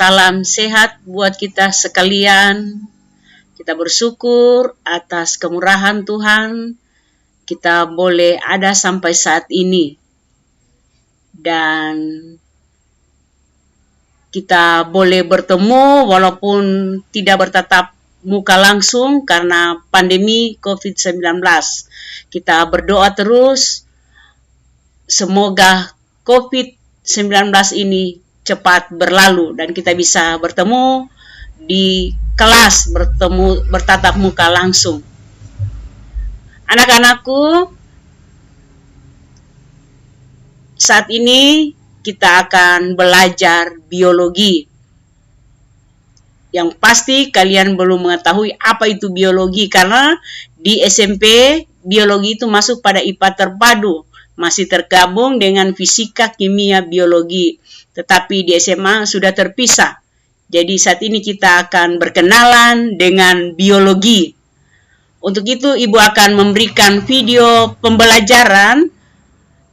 Salam sehat buat kita sekalian. Kita bersyukur atas kemurahan Tuhan. Kita boleh ada sampai saat ini. Dan kita boleh bertemu walaupun tidak bertatap muka langsung karena pandemi COVID-19. Kita berdoa terus, semoga COVID-19 ini cepat berlalu dan kita bisa bertemu di kelas, bertatap muka langsung. Anak-anakku, saat ini kita akan belajar biologi. Yang pasti kalian belum mengetahui apa itu biologi karena di SMP biologi itu masuk pada IPA terpadu, masih tergabung dengan fisika, kimia, biologi. Tetapi di SMA sudah terpisah. Jadi saat ini kita akan berkenalan dengan biologi. Untuk itu Ibu akan memberikan video pembelajaran,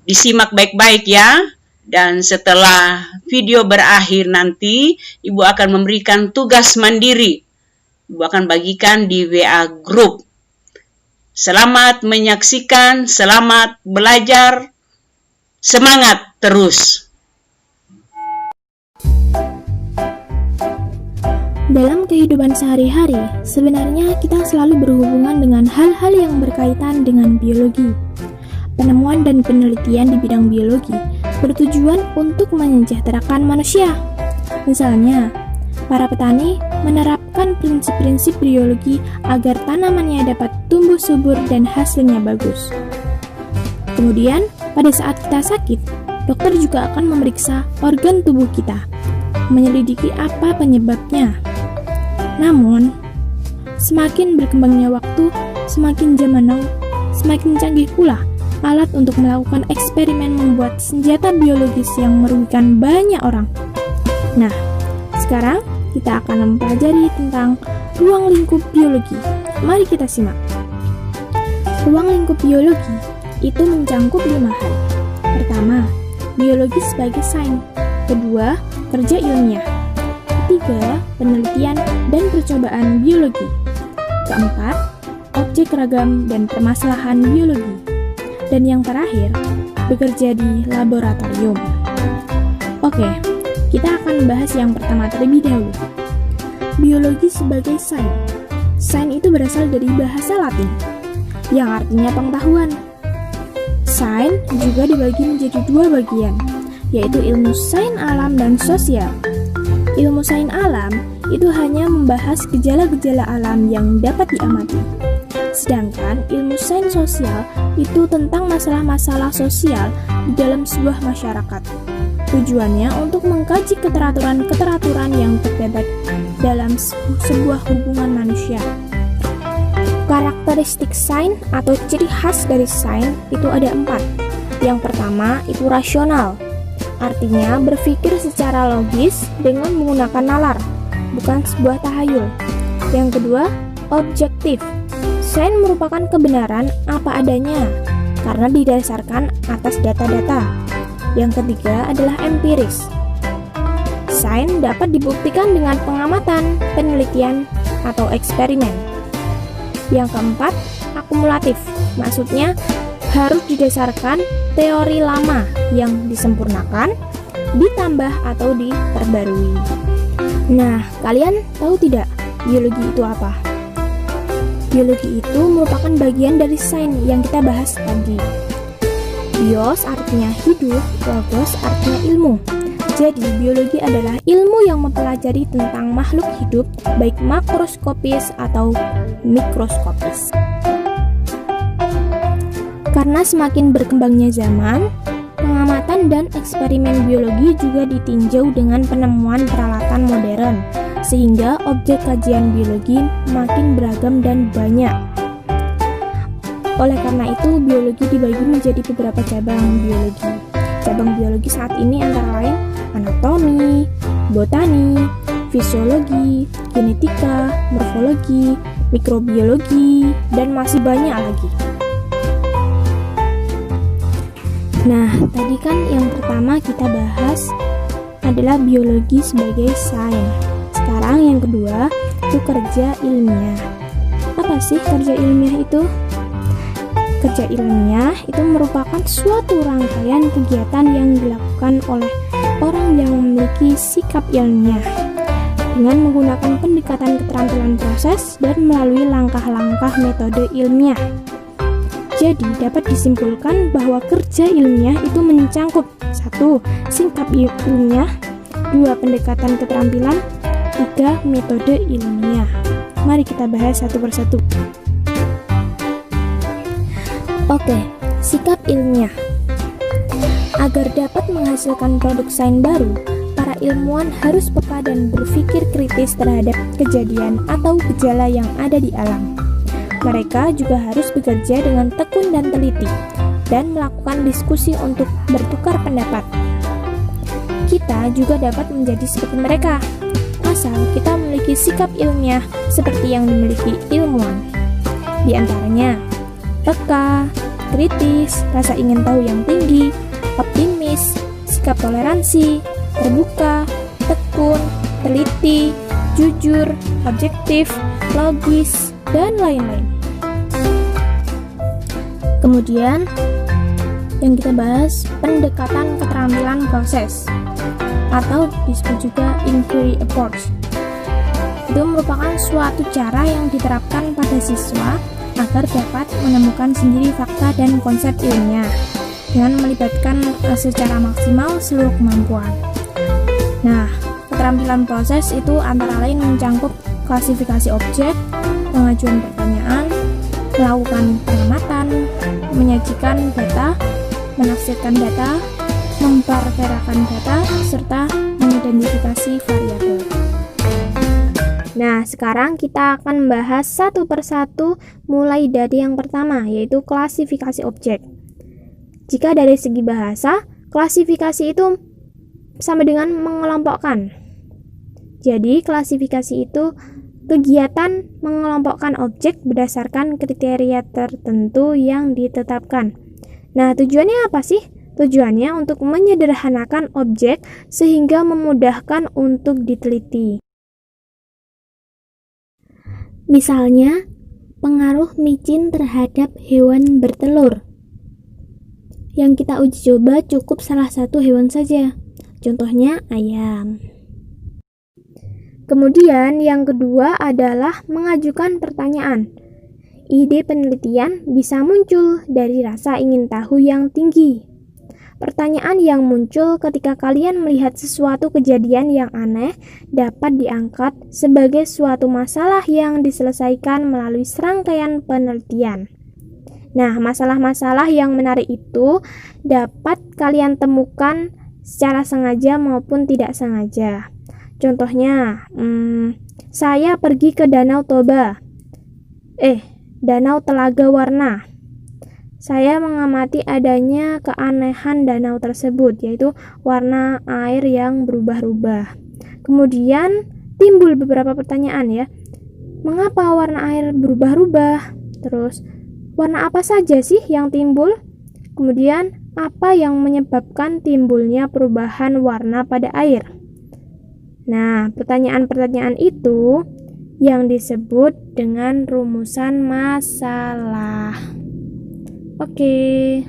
disimak baik-baik ya. Dan setelah video berakhir nanti, Ibu akan memberikan tugas mandiri. Ibu akan bagikan di WA Group. Selamat menyaksikan, selamat belajar, semangat terus. Dalam kehidupan sehari-hari, sebenarnya kita selalu berhubungan dengan hal-hal yang berkaitan dengan biologi. Penemuan dan penelitian di bidang biologi bertujuan untuk menyejahterakan manusia. Misalnya, para petani menerapkan prinsip-prinsip biologi agar tanamannya dapat tumbuh subur dan hasilnya bagus. Kemudian, pada saat kita sakit, dokter juga akan memeriksa organ tubuh kita, menyelidiki apa penyebabnya. Namun, semakin berkembangnya waktu, semakin zaman now, semakin canggih pula alat untuk melakukan eksperimen membuat senjata biologis yang merugikan banyak orang. Nah, sekarang kita akan mempelajari tentang ruang lingkup biologi. Mari kita simak. Ruang lingkup biologi itu mencangkup 5 hal. Pertama, biologi sebagai sains. Kedua, kerja ilmiah. Ketiga, penelitian dan percobaan biologi. Keempat, objek ragam dan permasalahan biologi. Dan yang terakhir, bekerja di laboratorium. Oke, kita akan membahas yang pertama terlebih dahulu. Biologi sebagai sains. Sains itu berasal dari bahasa Latin, yang artinya pengetahuan. Sains juga dibagi menjadi 2 bagian, yaitu ilmu sains alam dan sosial. Ilmu sains alam itu hanya membahas gejala-gejala alam yang dapat diamati. Sedangkan ilmu sains sosial itu tentang masalah-masalah sosial di dalam sebuah masyarakat. Tujuannya untuk mengkaji keteraturan-keteraturan yang terdapat dalam sebuah hubungan manusia. Karakteristik sains atau ciri khas dari sains itu ada 4. Yang pertama itu rasional, artinya berpikir secara logis dengan menggunakan nalar, bukan sebuah tahayul. Yang kedua, objektif. Sains merupakan kebenaran apa adanya karena didasarkan atas data-data. Yang ketiga adalah empiris. Sains dapat dibuktikan dengan pengamatan, penelitian, atau eksperimen. Yang keempat, akumulatif. Maksudnya harus didasarkan teori lama yang disempurnakan, ditambah atau diperbarui. Nah, kalian tahu tidak biologi itu apa? Biologi itu merupakan bagian dari sains yang kita bahas tadi. Bios artinya hidup, logos artinya ilmu. Jadi, biologi adalah ilmu yang mempelajari tentang makhluk hidup, baik makroskopis atau mikroskopis. Karena semakin berkembangnya zaman, pengamatan dan eksperimen biologi juga ditinjau dengan penemuan peralatan modern, sehingga objek kajian biologi makin beragam dan banyak. Oleh karena itu, biologi dibagi menjadi beberapa cabang biologi. Cabang biologi saat ini antara lain anatomi, botani, fisiologi, genetika, morfologi, mikrobiologi, dan masih banyak lagi. Nah, tadi kan yang pertama kita bahas adalah biologi sebagai sains. Sekarang yang kedua, itu kerja ilmiah. Apa sih kerja ilmiah itu? Kerja ilmiah itu merupakan suatu rangkaian kegiatan yang dilakukan oleh orang yang memiliki sikap ilmiah dengan menggunakan pendekatan keterampilan proses dan melalui langkah-langkah metode ilmiah. Jadi, dapat disimpulkan bahwa kerja ilmiah itu mencangkup 1. Sikap ilmiah, 2. Pendekatan keterampilan, 3. Metode ilmiah. Mari kita bahas satu persatu. Oke, sikap ilmiah. Agar dapat menghasilkan produk sains baru, para ilmuwan harus peka dan berpikir kritis terhadap kejadian atau gejala yang ada di alam. Mereka juga harus bekerja dengan tekun dan teliti, dan melakukan diskusi untuk bertukar pendapat. Kita juga dapat menjadi seperti mereka, asal kita memiliki sikap ilmiah seperti yang dimiliki ilmuwan. Di antaranya, peka, kritis, rasa ingin tahu yang tinggi, optimis, sikap toleransi, terbuka, tekun, teliti, jujur, objektif, logis, dan lain-lain. Kemudian, yang kita bahas pendekatan keterampilan proses atau disebut juga inquiry approach. Itu merupakan suatu cara yang diterapkan pada siswa agar dapat menemukan sendiri fakta dan konsep ilmiah dengan melibatkan secara maksimal seluruh kemampuan. Nah, keterampilan proses itu antara lain mencangkup klasifikasi objek, pengajuan pertanyaan, melakukan pengamatan, menyajikan data, menafsirkan data, memperkirakan data, serta mengidentifikasi variabel. Nah, sekarang kita akan membahas satu persatu mulai dari yang pertama, yaitu klasifikasi objek. Jika dari segi bahasa, klasifikasi itu sama dengan mengelompokkan. Jadi, klasifikasi itu kegiatan mengelompokkan objek berdasarkan kriteria tertentu yang ditetapkan. Nah, tujuannya apa sih? Tujuannya untuk menyederhanakan objek sehingga memudahkan untuk diteliti. Misalnya, pengaruh micin terhadap hewan bertelur. Yang kita uji coba cukup salah satu hewan saja. Contohnya ayam. Kemudian yang kedua adalah mengajukan pertanyaan. Ide penelitian bisa muncul dari rasa ingin tahu yang tinggi. Pertanyaan yang muncul ketika kalian melihat sesuatu kejadian yang aneh dapat diangkat sebagai suatu masalah yang diselesaikan melalui serangkaian penelitian. Nah, masalah-masalah yang menarik itu dapat kalian temukan secara sengaja maupun tidak sengaja. Contohnya, saya pergi ke Danau Toba. Danau Telaga Warna. Saya mengamati adanya keanehan danau tersebut, yaitu warna air yang berubah-ubah. Kemudian timbul beberapa pertanyaan ya. Mengapa warna air berubah-ubah? Terus, warna apa saja sih yang timbul? Kemudian, apa yang menyebabkan timbulnya perubahan warna pada air? Nah, pertanyaan-pertanyaan itu yang disebut dengan rumusan masalah. Oke.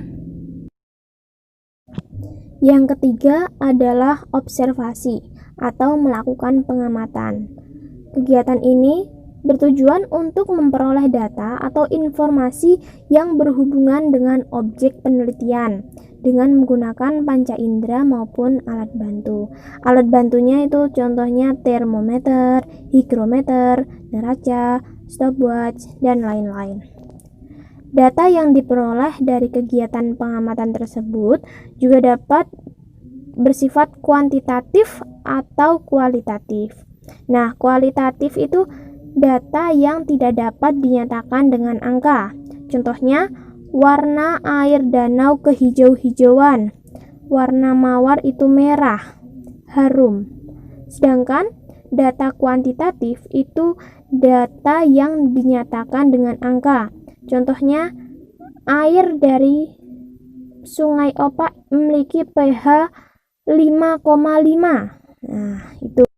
Yang ketiga adalah observasi atau melakukan pengamatan. Kegiatan ini bertujuan untuk memperoleh data atau informasi yang berhubungan dengan objek penelitian dengan menggunakan panca indera maupun alat bantu. Alat bantunya itu contohnya termometer, higrometer, neraca, stopwatch, dan lain-lain. Data yang diperoleh dari kegiatan pengamatan tersebut juga dapat bersifat kuantitatif atau kualitatif. Nah, kualitatif itu data yang tidak dapat dinyatakan dengan angka. Contohnya, warna air danau kehijau-hijauan. Warna mawar itu merah, harum. Sedangkan data kuantitatif itu data yang dinyatakan dengan angka. Contohnya, air dari Sungai Opak memiliki pH 5,5. Nah, itu.